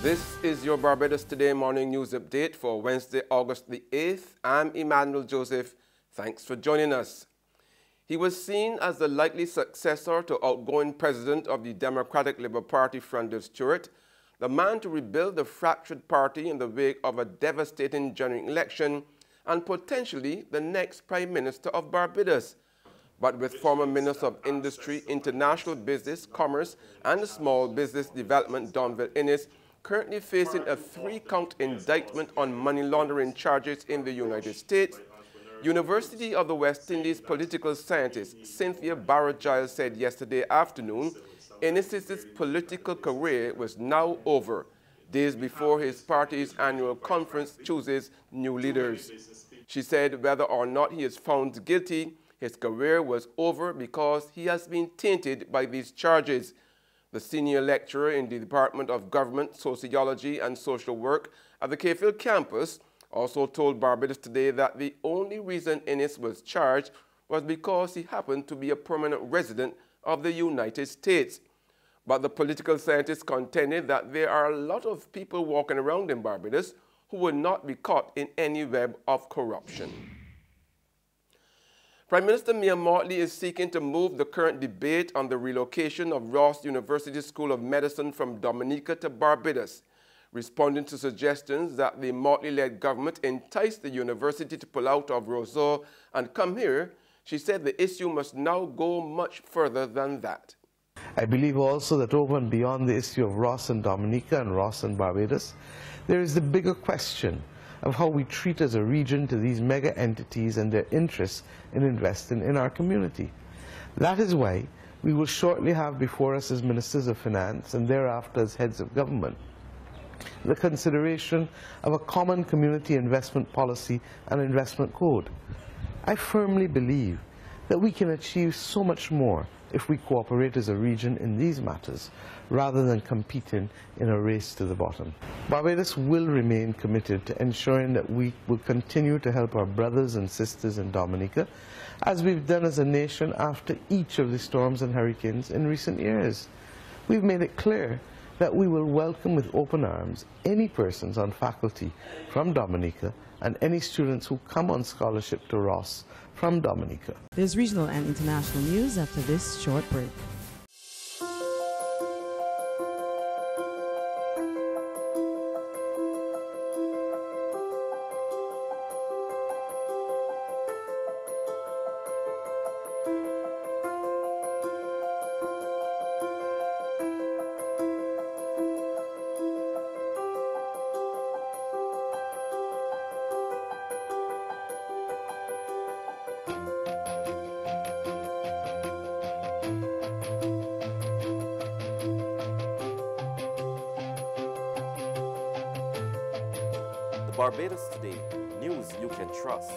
This is your Barbados Today morning news update for Wednesday, August the 8th. I'm Emmanuel Joseph. Thanks for joining us. He was seen as the likely successor to outgoing president of the Democratic Labour Party, Freundel Stewart, the man to rebuild the fractured party in the wake of a devastating general election and potentially the next Prime Minister of Barbados. But with former Minister of Industry, International Business, Commerce and Small Business Development Donville Inniss currently facing a 3-count indictment on money laundering charges in the United States, University of the West Indies political scientist Cynthia Barrow-Giles said yesterday afternoon Inniss's political career was now over, days before his party's annual conference chooses new leaders. She said whether or not he is found guilty, his career was over because he has been tainted by these charges. The senior lecturer in the Department of Government, Sociology and Social Work at the Cayfield campus also told Barbados Today that the only reason Inniss was charged was because he happened to be a permanent resident of the United States. But the political scientist contended that there are a lot of people walking around in Barbados who would not be caught in any web of corruption. Prime Minister Mia Mottley is seeking to move the current debate on the relocation of Ross University School of Medicine from Dominica to Barbados. Responding to suggestions that the Mottley-led government enticed the university to pull out of Roseau and come here, she said the issue must now go much further than that. I believe also that over and beyond the issue of Ross and Dominica and Ross and Barbados, there is the bigger question of how we treat as a region to these mega entities and their interests in investing in our community. That is why we will shortly have before us as Ministers of Finance and thereafter as heads of government the consideration of a common community investment policy and investment code. I firmly believe that we can achieve so much more if we cooperate as a region in these matters, rather than competing in a race to the bottom. Barbados will remain committed to ensuring that we will continue to help our brothers and sisters in Dominica, as we've done as a nation after each of the storms and hurricanes in recent years. We've made it clear that we will welcome with open arms any persons on faculty from Dominica and any students who come on scholarship to Ross from Dominica. There's regional and international news after this short break. Barbados Today, news you can trust.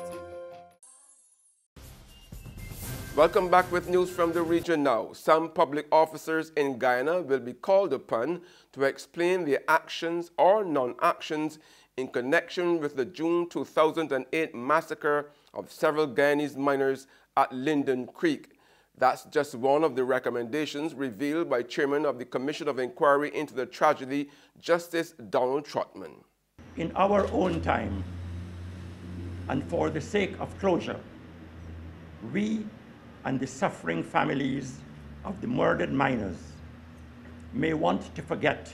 Welcome back with news from the region now. Some public officers in Guyana will be called upon to explain their actions or non-actions in connection with the June 2008 massacre of several Guyanese miners at Linden Creek. That's just one of the recommendations revealed by Chairman of the Commission of Inquiry into the Tragedy, Justice Donald Trotman. In our own time, and for the sake of closure, we and the suffering families of the murdered miners may want to forget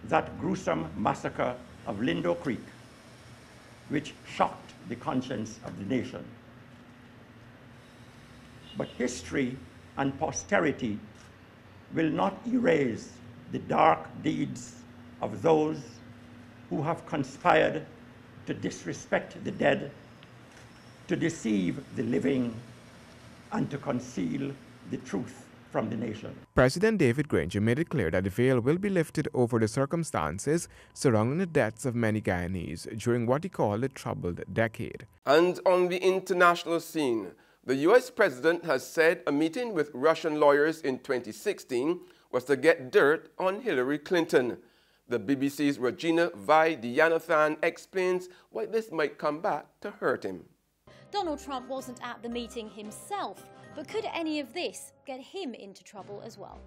that gruesome massacre of Lindo Creek, which shocked the conscience of the nation. But history and posterity will not erase the dark deeds of those who have conspired to disrespect the dead, to deceive the living, and to conceal the truth from the nation. President David Granger made it clear that the veil will be lifted over the circumstances surrounding the deaths of many Guyanese during what he called a troubled decade. And on the international scene, the U.S. president has said a meeting with Russian lawyers in 2016 was to get dirt on Hillary Clinton. The BBC's Regina Vidianathan explains why this might come back to hurt him. Donald Trump wasn't at the meeting himself, but could any of this get him into trouble as well?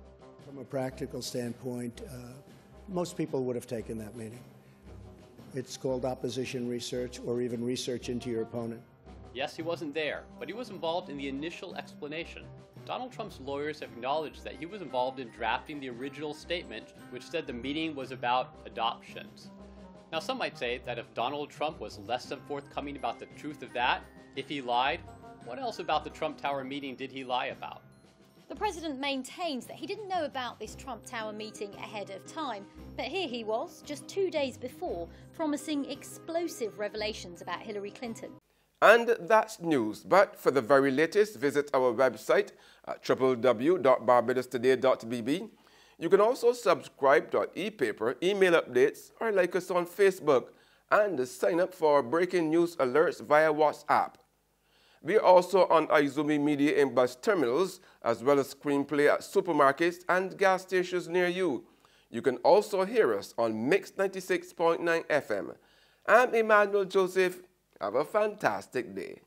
From a practical standpoint, Most people would have taken that meeting. It's called opposition research or even research into your opponent. Yes, he wasn't there, but he was involved in the initial explanation. Donald Trump's lawyers have acknowledged that he was involved in drafting the original statement, which said the meeting was about adoptions. Now, some might say that if Donald Trump was less than forthcoming about the truth of that, if he lied, what else about the Trump Tower meeting did he lie about? The president maintains that he didn't know about this Trump Tower meeting ahead of time, but here he was, just 2 days before, promising explosive revelations about Hillary Clinton. And that's news, but for the very latest, visit our website at www.barbadostoday.bb. You can also subscribe to our e-paper, email updates, or like us on Facebook, and sign up for breaking news alerts via WhatsApp. We are also on Izumi Media in bus terminals, as well as screenplay at supermarkets and gas stations near you. You can also hear us on Mix 96.9 FM. I'm Emmanuel Joseph. Have a fantastic day.